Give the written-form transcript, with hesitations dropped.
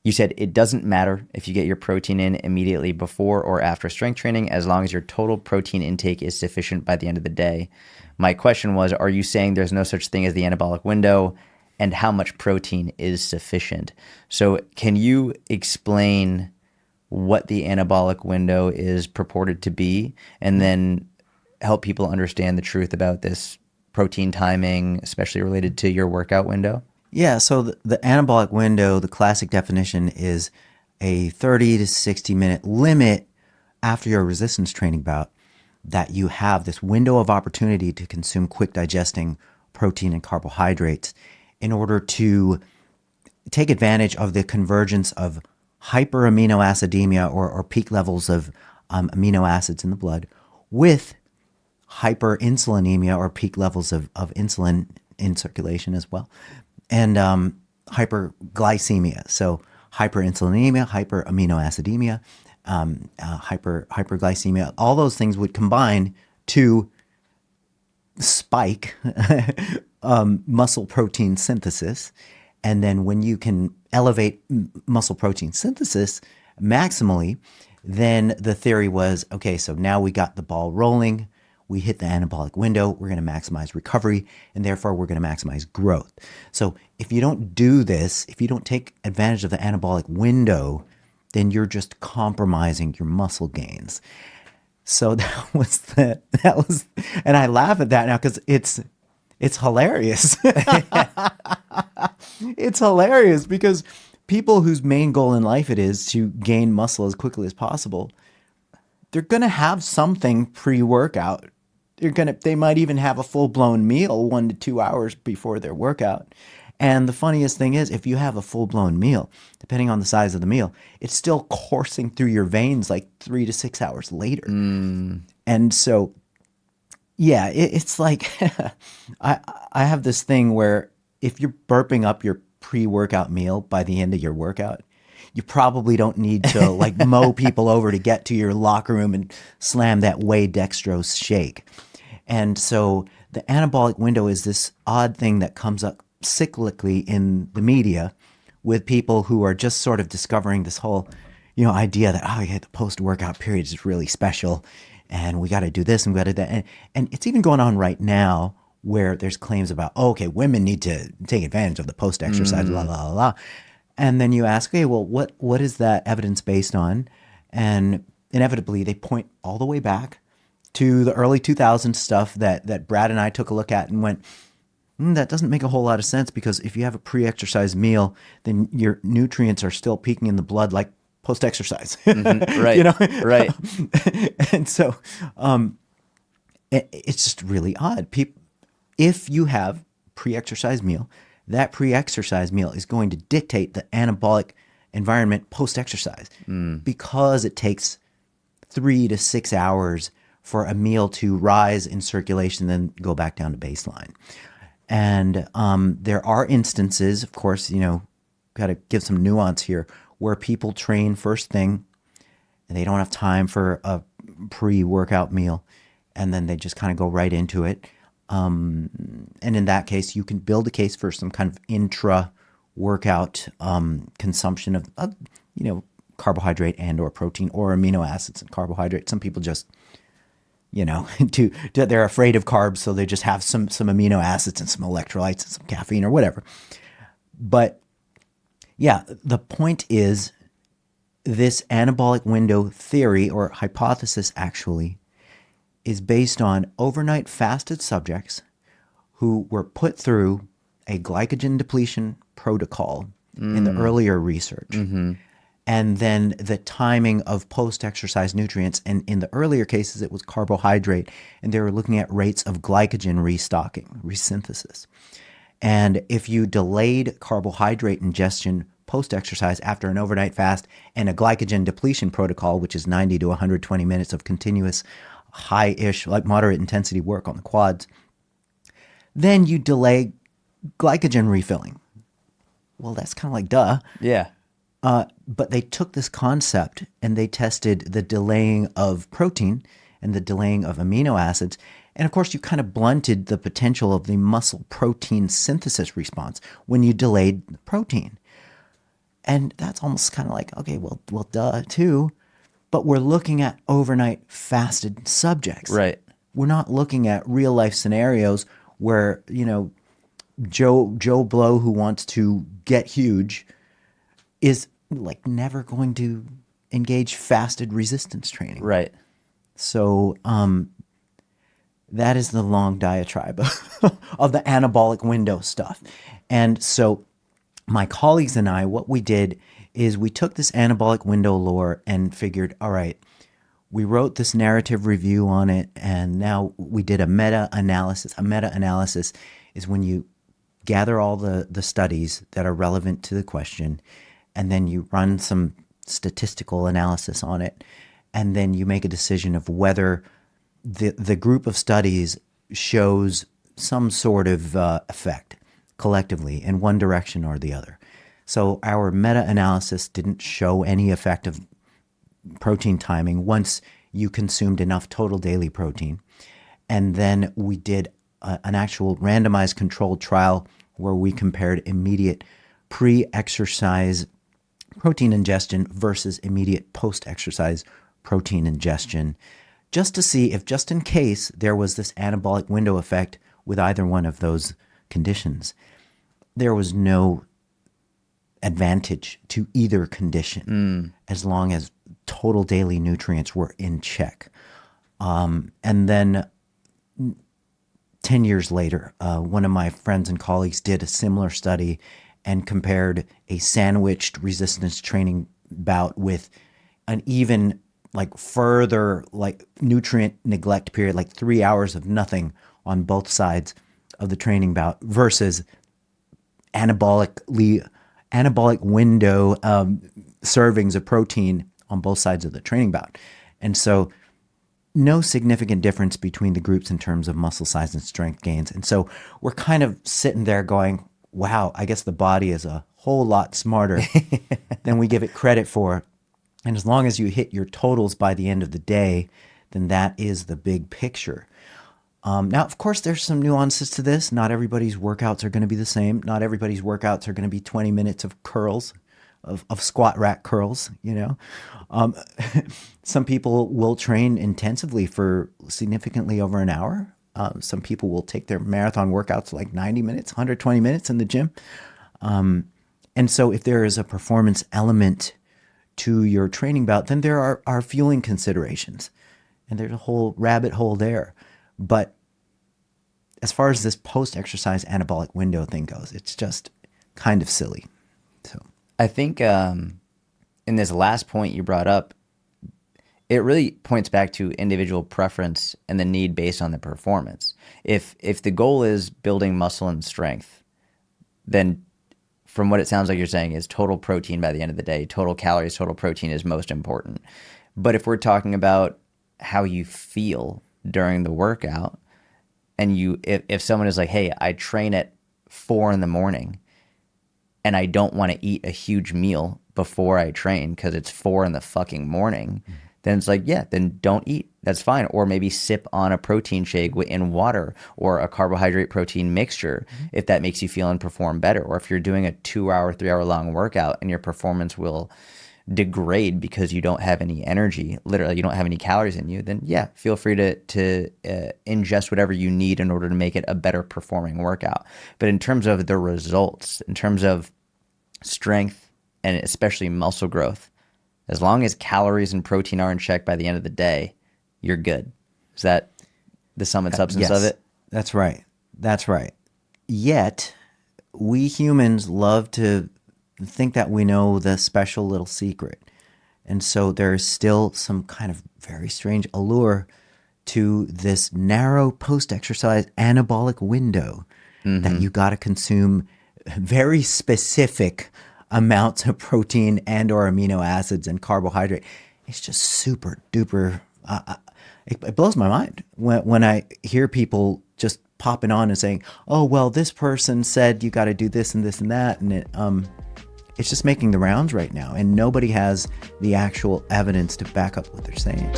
You said it doesn't matter if you get your protein in immediately before or after strength training, as long as your total protein intake is sufficient by the end of the day. My question was, are you saying there's no such thing as the anabolic window, and how much protein is sufficient? So can you explain what the anabolic window is purported to be, and then help people understand the truth about this protein timing, especially related to your workout window? Yeah, so the anabolic window, the classic definition is a 30 to 60 minute limit after your resistance training bout that you have this window of opportunity to consume quick digesting protein and carbohydrates in order to take advantage of the convergence of hyperaminoacidemia or peak levels of amino acids in the blood with hyperinsulinemia or peak levels of insulin in circulation as well, and hyperglycemia. So hyperinsulinemia, hyperaminoacidemia, hyperglycemia, all those things would combine to spike muscle protein synthesis. And then when you can elevate muscle protein synthesis maximally, then the theory was, okay, so now we got the ball rolling. We hit the anabolic window. We're going to maximize recovery, and therefore we're going to maximize growth. So if you don't do this, if you don't take advantage of the anabolic window, then you're just compromising your muscle gains. So that was, and I laugh at that now because it's hilarious. It's hilarious because people whose main goal in life it is to gain muscle as quickly as possible, they're going to have something pre-workout. They might even have a full-blown meal 1 to 2 hours before their workout. And the funniest thing is, if you have a full-blown meal, depending on the size of the meal, it's still coursing through your veins like 3 to 6 hours later. And so, yeah, it's like I have this thing where if you're burping up your pre-workout meal by the end of your workout, you probably don't need to like mow people over to get to your locker room and slam that whey dextrose shake. And so the anabolic window is this odd thing that comes up cyclically in the media with people who are just sort of discovering this whole, idea that, oh, yeah, the post-workout period is really special and we got to do this and we got to do that. And it's even going on right now where there's claims about, oh, okay, women need to take advantage of the post-exercise, la, la, la, la. And then you ask, okay, well, what is that evidence based on? And inevitably, they point all the way back to the early 2000s stuff that Brad and I took a look at and went, that doesn't make a whole lot of sense because if you have a pre-exercise meal, then your nutrients are still peaking in the blood like post-exercise. Right, right. And so it's just really odd. If you have pre-exercise meal, that pre-exercise meal is going to dictate the anabolic environment post-exercise because it takes 3 to 6 hours for a meal to rise in circulation, then go back down to baseline. And there are instances, of course, got to give some nuance here, where people train first thing and they don't have time for a pre-workout meal, and then they just kind of go right into it. And in that case, you can build a case for some kind of intra-workout consumption of carbohydrate and or protein or amino acids and carbohydrate. Some people just, they're afraid of carbs, so they just have some amino acids and some electrolytes and some caffeine or whatever. But yeah, the point is this anabolic window theory or hypothesis actually is based on overnight fasted subjects who were put through a glycogen depletion protocol in the earlier research. And then the timing of post-exercise nutrients. And in the earlier cases, it was carbohydrate. And they were looking at rates of glycogen restocking, resynthesis. And if you delayed carbohydrate ingestion post-exercise after an overnight fast and a glycogen depletion protocol, which is 90 to 120 minutes of continuous high-ish, like moderate intensity work on the quads, then you delay glycogen refilling. Well, that's kind of like duh. Yeah. But they took this concept and they tested the delaying of protein and the delaying of amino acids. And of course, you kind of blunted the potential of the muscle protein synthesis response when you delayed the protein. And that's almost kind of like, okay, well, duh, too. But we're looking at overnight fasted subjects. Right. We're not looking at real life scenarios where, Joe Blow, who wants to get huge, is like never going to engage fasted resistance training. Right. So that is the long diatribe of the anabolic window stuff. And so my colleagues and I, what we did is we took this anabolic window lore and figured, all right, we wrote this narrative review on it, and now we did a meta-analysis. A meta-analysis is when you gather all the studies that are relevant to the question, and then you run some statistical analysis on it, and then you make a decision of whether the group of studies shows some sort of effect collectively in one direction or the other. So our meta-analysis didn't show any effect of protein timing once you consumed enough total daily protein. And then we did an actual randomized controlled trial where we compared immediate pre-exercise protein ingestion versus immediate post-exercise protein ingestion, just to see if, just in case, there was this anabolic window effect with either one of those conditions. There was no advantage to either condition as long as total daily nutrients were in check. And then 10 years later, one of my friends and colleagues did a similar study and compared a sandwiched resistance training bout with an even further nutrient neglect period, 3 hours of nothing on both sides of the training bout versus anabolic window servings of protein on both sides of the training bout. And so no significant difference between the groups in terms of muscle size and strength gains. And so we're kind of sitting there going, wow, I guess the body is a whole lot smarter than we give it credit for. And as long as you hit your totals by the end of the day, then that is the big picture. Now, of course, there's some nuances to this. Not everybody's workouts are going to be the same. Not everybody's workouts are going to be 20 minutes of curls, of squat rack curls, Some people will train intensively for significantly over an hour. Some people will take their marathon workouts 90 minutes, 120 minutes in the gym. And so if there is a performance element to your training bout, then there are fueling considerations. And there's a whole rabbit hole there. But as far as this post-exercise anabolic window thing goes, it's just kind of silly. So I think in this last point you brought up, it really points back to individual preference and the need based on the performance. If the goal is building muscle and strength, then from what it sounds like you're saying is total protein by the end of the day, total calories, total protein is most important. But if we're talking about how you feel during the workout, and if someone is like, hey, I train at 4 a.m. and I don't want to eat a huge meal before I train because it's 4 a.m, then it's like, yeah, then don't eat. That's fine. Or maybe sip on a protein shake in water or a carbohydrate protein mixture if that makes you feel and perform better. Or if you're doing a 2-hour, 3-hour long workout and your performance will degrade because you don't have any energy, literally you don't have any calories in you, then yeah, feel free to ingest whatever you need in order to make it a better performing workout. But in terms of the results, in terms of strength and especially muscle growth, as long as calories and protein are in check by the end of the day, you're good. Is that the sum and substance of it? That's right. That's right. Yet, we humans love to think that we know the special little secret. And so there's still some kind of very strange allure to this narrow post-exercise anabolic window that you got to consume very specific amounts of protein and or amino acids and carbohydrate. It's just super duper. It blows my mind when I hear people just popping on and saying, "Oh, well, this person said you got to do this and this and that," and it's just making the rounds right now, and nobody has the actual evidence to back up what they're saying.